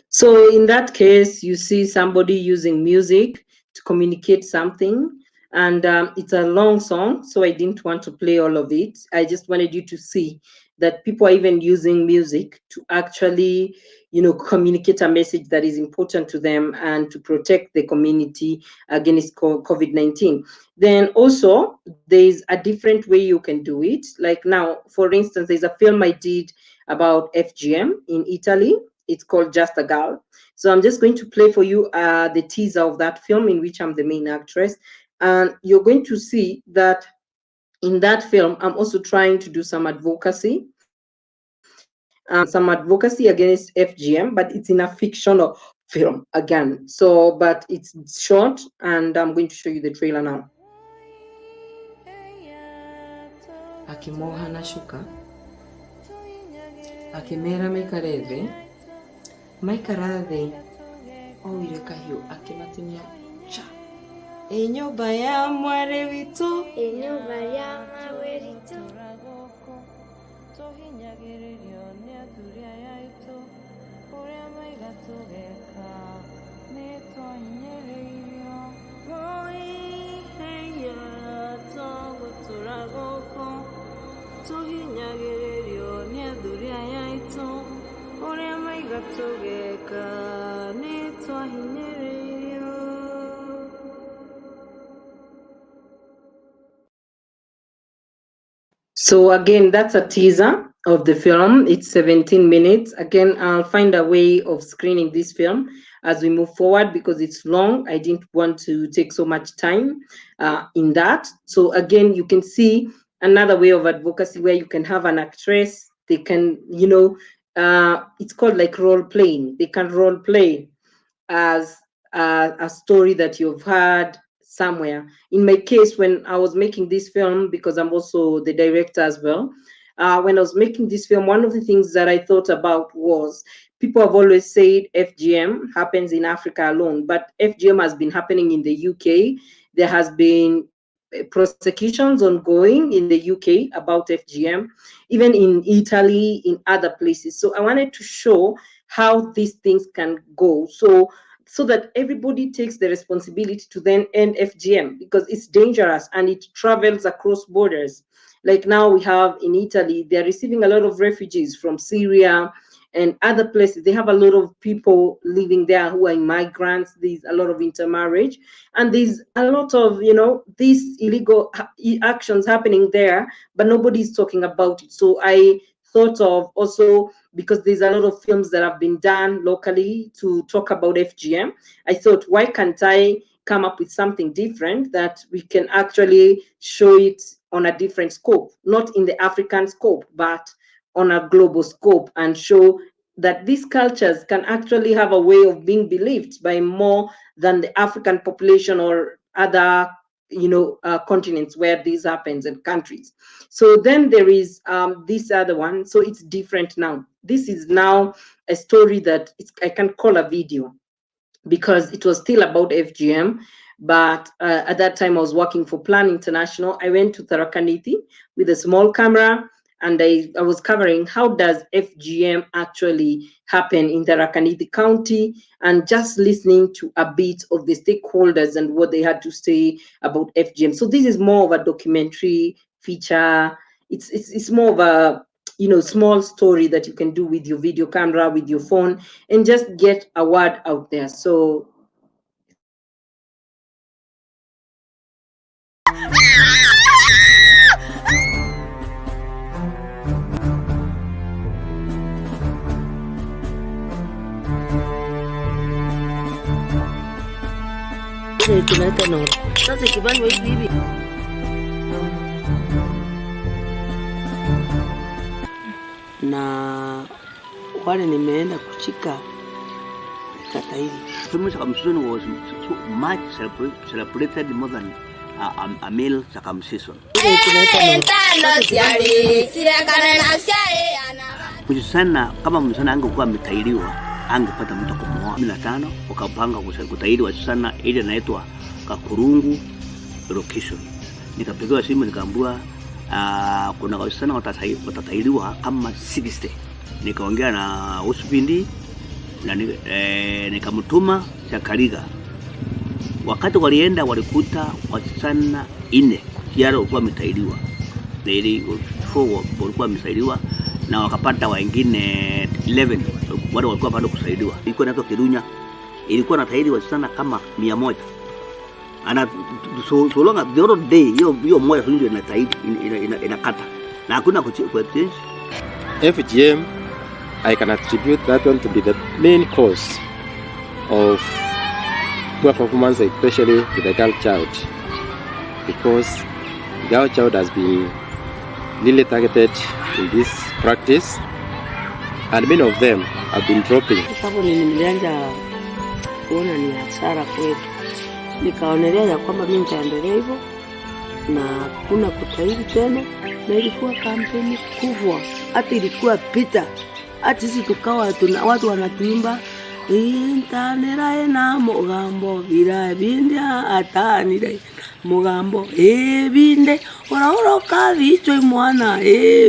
So in that case, you see somebody using music to communicate something, and it's a long song, so I didn't want to play all of it. I just wanted you to see that people are even using music to actually, communicate a message that is important to them and to protect the community against COVID-19. Then also, there's a different way you can do it. Like now, for instance, there's a film I did about FGM in Italy. It's called Just a Girl. So I'm just going to play for you the teaser of that film in which I'm the main actress. And you're going to see that in that film, I'm also trying to do some advocacy against FGM, but it's in a fictional film again. So, but it's short, and I'm going to show you the trailer now. Akimoha na shuka akimera maikareve maikarathe oire kahiu akimatinia cha enyumba ya mware witu tohinyagiririo ni athuria yaitu uria maiga tugeka So again, that's a teaser of the film. It's 17 minutes. Again, I'll find a way of screening this film as we move forward because it's long. I didn't want to take so much time in that. So again, you can see another way of advocacy where you can have an actress. They can, it's called like role playing. They can role play as a story that you've heard somewhere. In my case, when I was making this film, because I'm also the director as well, when I was making this film, one of the things that I thought about was people have always said FGM happens in Africa alone, but FGM has been happening in the UK. There has been prosecutions ongoing in the UK about FGM, even in Italy, in other places. So I wanted to show how these things can go. So that everybody takes the responsibility to then end FGM because it's dangerous and it travels across borders. Like now we have in Italy, they're receiving a lot of refugees from Syria and other places. They have a lot of people living there who are migrants. There's a lot of intermarriage, and there's a lot of, these illegal actions happening there, but nobody's talking about it. So I thought of also, because there's a lot of films that have been done locally to talk about FGM, I thought, why can't I come up with something different that we can actually show it on a different scope, not in the African scope, but on a global scope, and show that these cultures can actually have a way of being believed by more than the African population or other continents where this happens and countries. So then there is this other one. So it's different now. This is now a story that I can call a video because it was still about FGM. But at that time I was working for Plan International. I went to Tharaka Nithi with a small camera, and I was covering how does FGM actually happen in Tharaka Nithi County, and just listening to a bit of the stakeholders and what they had to say about FGM. So this is more of a documentary feature. It's more of a small story that you can do with your video camera, with your phone, and just get a word out there. So na wale nimeenda kuchika kata hili. Sumu circumcision was much celebrated more than a male circumcision. Msichana kama msichana angekuwa ametairiwa angepata mtu kumuoa. 15 wakapanga kutairi wasichana ile inaitwa Kakurungu location. Nikapigiwa simu nikaambiwa kuna wasichana watatairiwa kama 60. Nikaongea na Usipindi na nikamtuma Chakariga. Wakati walienda walikuta wasichana 4 kiara walikuwa wametairiwa. Ili 4 walikuwa wametairiwa na wakapata wengine 11 wale walikuwa bado kusaidiwa. Ilikuwa inaitwa Kirunya. Ilikuwa na tairi wasichana kama 100. Ana so long as the other day hiyo moja ndio inakata na hakuna kuchange. FGM, I can attribute that one to be the main cause of poor performance, especially with the girl child, because the girl child has been really targeted in this practice, and many of them have been dropping. Sababu nilianza kuona ni hasara kwetu, nikaonelea ya kwamba mimi nitaendelea hivyo na kuna kutairi tena, na ilikuwa kampeni kubwa, hata ilikuwa pita, hata sisi tukawa tuna watu wanatuimba intanera na mugambo ira binda atanira mugambo binde oraoroka bicho mwana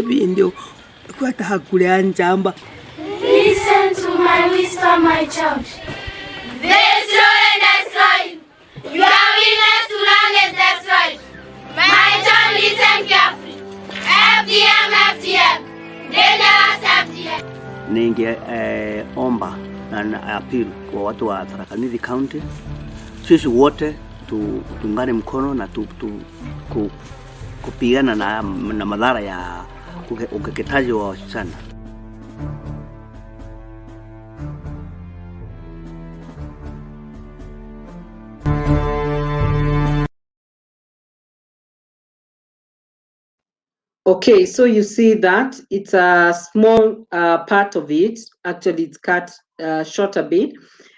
bindo kwata hakule anjamba. Listen to my wisdom, my child. This Listen carefully. FDM, FDM. Dangerous FDM. Ningeomba na appeal kwa watu wa Tharaka Nithi County, sisi wote tuungane mkono na kupigana na madhara ya ukeketaji wa wasichana. Okay, so you see that it's a small part of it. Actually, it's cut short a bit,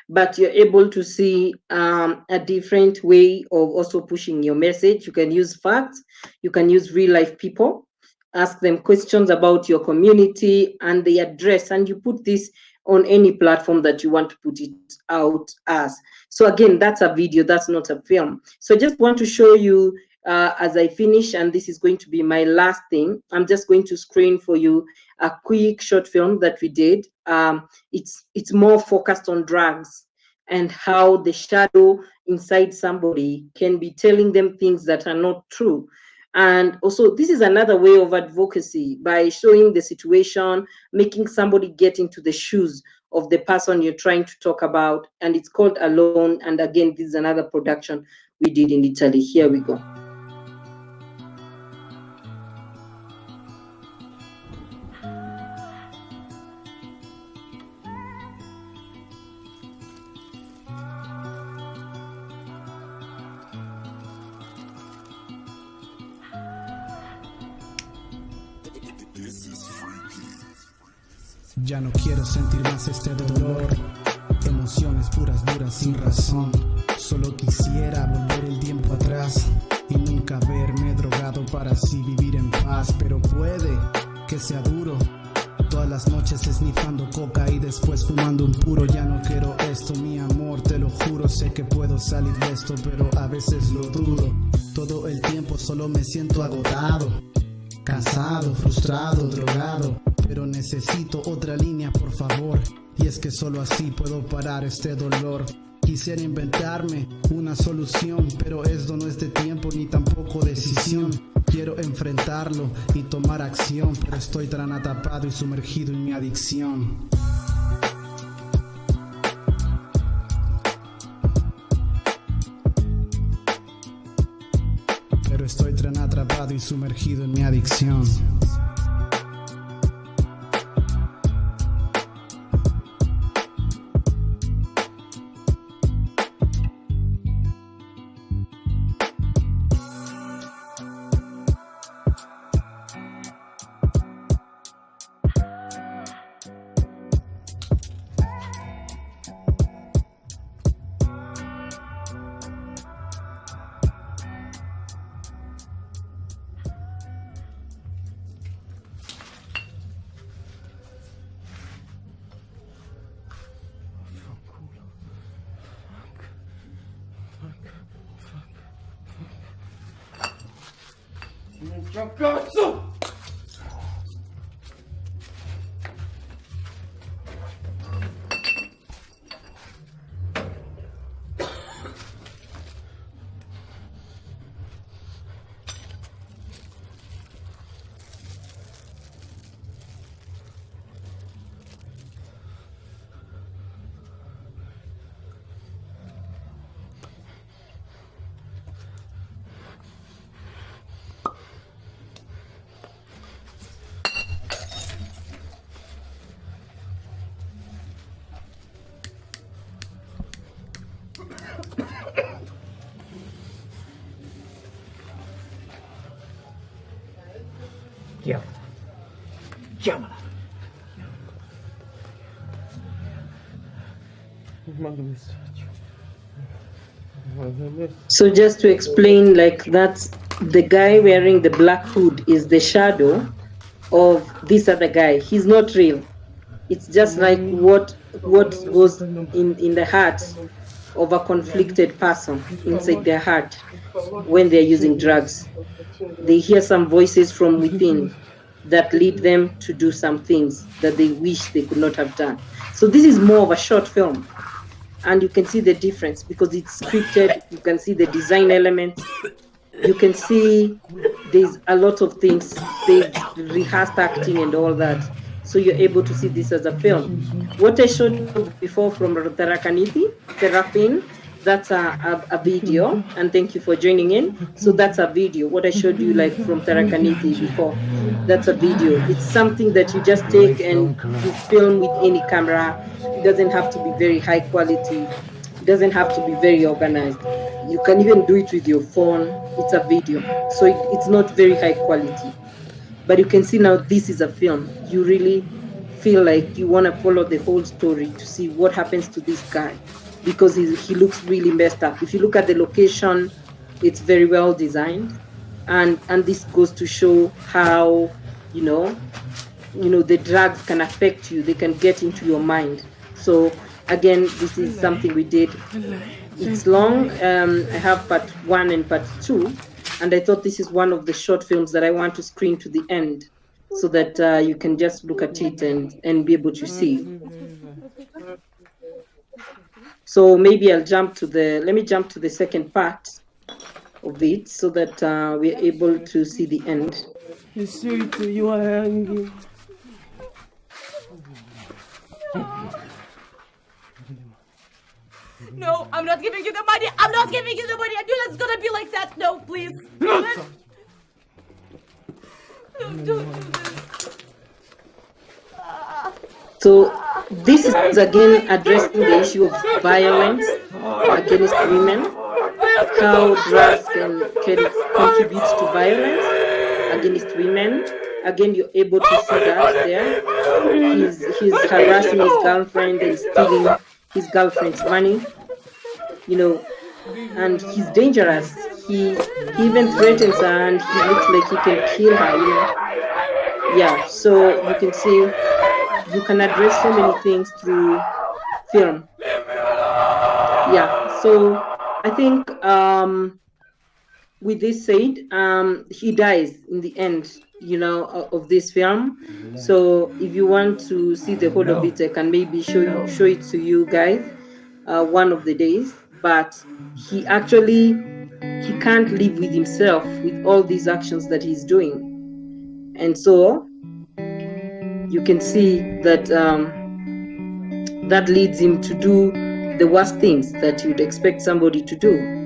but you're able to see a different way of also pushing your message. You can use facts, you can use real life people, ask them questions about your community and the address, and you put this on any platform that you want to put it out as. So again, that's a video, that's not a film. So I just want to show you as I finish, and this is going to be my last thing, I'm just going to screen for you a quick short film that we did. It's more focused on drugs and how the shadow inside somebody can be telling them things that are not true. And also, this is another way of advocacy by showing the situation, making somebody get into the shoes of the person you're trying to talk about. And it's called Alone. And again, this is another production we did in Italy. Here we go. Ya no quiero sentir más este dolor, emociones puras, duras, sin razón. Solo quisiera volver el tiempo atrás y nunca haberme drogado para así vivir en paz. Pero puede que sea duro, todas las noches esnifando coca y después fumando un puro. Ya no quiero esto, mi amor, te lo juro. Sé que puedo salir de esto, pero a veces lo dudo. Todo el tiempo solo me siento agotado, cansado, frustrado, drogado. Pero necesito otra línea, por favor. Y es que solo así puedo parar este dolor. Quisiera inventarme una solución, pero esto no es de tiempo ni tampoco decisión. Quiero enfrentarlo y tomar acción, pero estoy tan atrapado y sumergido en mi adicción. Pero estoy tan atrapado y sumergido en mi adicción. Cazzo! Chiamala. So just to explain, like, that's the guy wearing the black hood is the shadow of this other guy. He's not real. It's just like what goes in the heart of a conflicted person, inside their heart, when they're using drugs. They hear some voices from within that lead them to do some things that they wish they could not have done. So this is more of a short film, and you can see the difference because it's scripted. You can see the design elements. You can see there's a lot of things. They rehearsed acting and all that. So you're able to see this as a film. What I showed you before from Tarakaniti, Terafin, that's a video. And thank you for joining in. So that's a video. What I showed you like from Tarakaniti before, that's a video. It's something that you just take and you film with any camera. It doesn't have to be very high quality. It doesn't have to be very organized. You can even do it with your phone. It's a video. So it's not very high quality. But you can see now this is a film. You really feel like you want to follow the whole story to see what happens to this guy, because he looks really messed up. If you look at the location, it's very well designed. And this goes to show how, the drugs can affect you. They can get into your mind. So again, this is something we did. It's long. I have part 1 and part 2. And I thought this is one of the short films that I want to screen to the end, so that you can just look at it and be able to see. So maybe let me jump to the second part of it, so that we're able to see the end. You are hungry. No, I'm not giving you the money. I'm not giving you the money. I knew that's gonna be like that. No, please. No, don't do this. So this is again addressing the issue of violence against women, how drugs can contribute to violence against women. Again, you're able to see that there. He's harassing his girlfriend and stealing his girlfriend's money, and he's dangerous. He even threatens her, and he looks like he can kill her, Yeah, so you can see you can address so many things through film. Yeah, so I think with this said, he dies in the end, of this film. So if you want to see the whole of it, I can maybe show it to you guys one of the days. But he can't live with himself with all these actions that he's doing. And so you can see that that leads him to do the worst things that you'd expect somebody to do.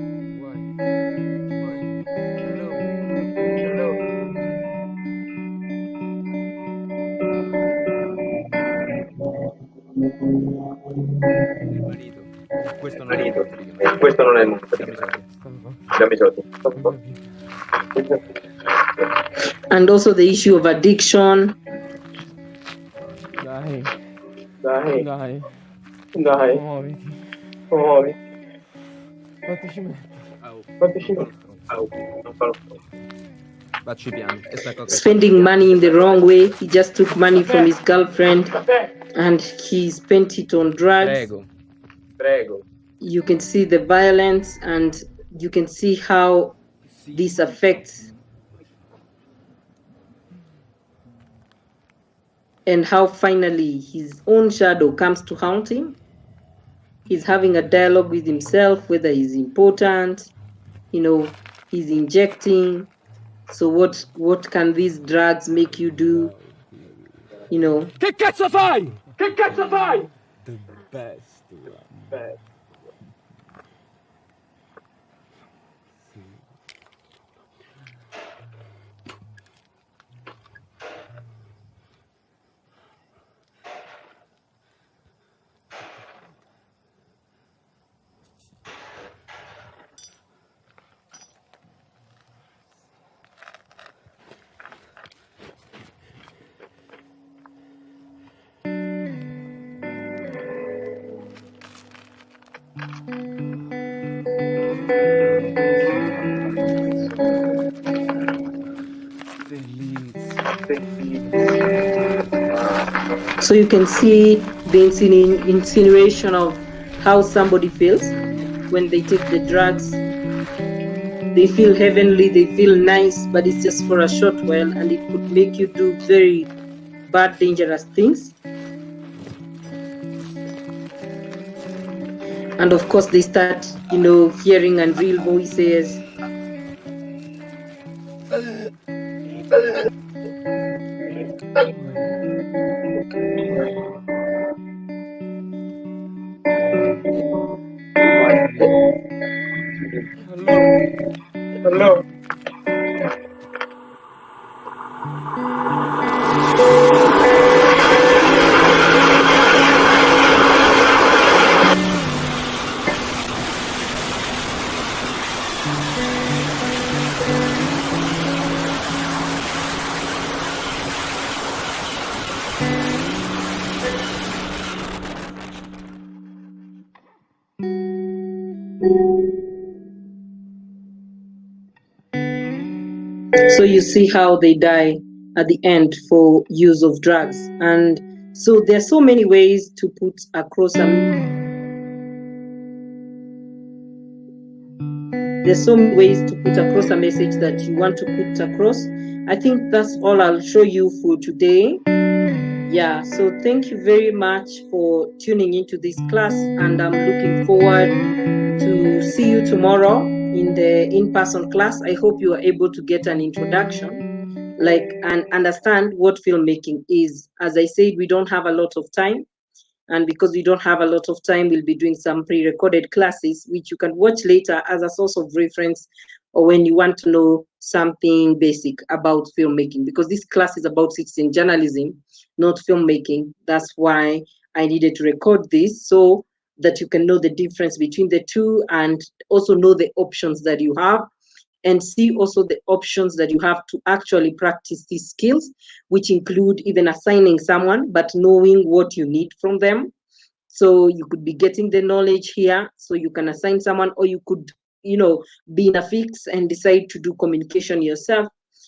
Questo non è il momento. Dammi soldi. And also the issue of addiction. Dai. Muoviti. Quanto ci metti? Facci piano. Spending money in the wrong way. He just took money from his girlfriend and he spent it on drugs. Prego. You can see the violence, and you can see how this affects, and how finally his own shadow comes to haunt him. He's having a dialogue with himself, whether he's important, he's injecting. So what can these drugs make you do? Che cazzo fai? The best. So you can see the insinuation of how somebody feels when they take the drugs. They feel heavenly, they feel nice, but it's just for a short while, and it could make you do very bad, dangerous things. And of course, they start, hearing unreal voices. Hello. So you see how they die at the end for use of drugs. And so there are so many ways to put across there's so many ways to put across a message that you want to put across. I think that's all I'll show you for today. Yeah, so thank you very much for tuning into this class, and I'm looking forward to see you tomorrow in the in-person class. I hope you are able to get an introduction, and understand what filmmaking is. As I said, we don't have a lot of time, and because we don't have a lot of time, we'll be doing some pre-recorded classes, which you can watch later as a source of reference, or when you want to know something basic about filmmaking, because this class is about citizen journalism, not filmmaking. That's why I needed to record this, so that you can know the difference between the two, and also know the options that you have, and see also the options that you have to actually practice these skills, which include even assigning someone, but knowing what you need from them. So you could be getting the knowledge here, so you can assign someone, or you could, be in a fix and decide to do communication yourself.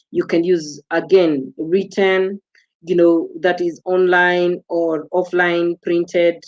You can use, again, written, that is online or offline, printed.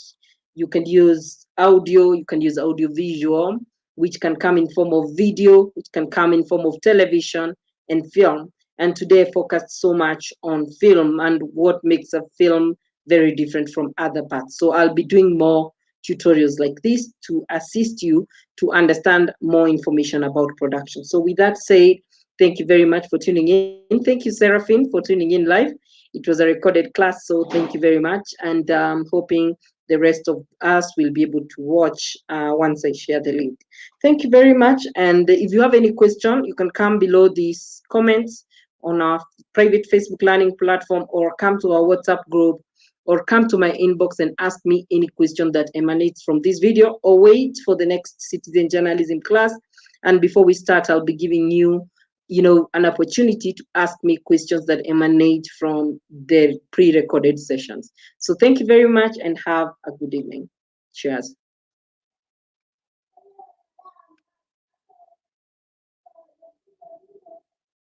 You can use audio, you can use audio visual, which can come in form of video, which can come in form of television and film. And today I focused so much on film and what makes a film very different from other parts. So I'll be doing more tutorials like this to assist you to understand more information about production. So with that said, thank you very much for tuning in. Thank you, Seraphine, for tuning in live. It was a recorded class, so thank you very much. And hoping the rest of us will be able to watch once I share the link. Thank you very much. And if you have any question, you can come below these comments on our private Facebook Learning platform, or come to our WhatsApp group, or come to my inbox and ask me any question that emanates from this video, or wait for the next citizen journalism class. And before we start, I'll be giving you, an opportunity to ask me questions that emanate from the pre-recorded sessions. So thank you very much and have a good evening. Cheers.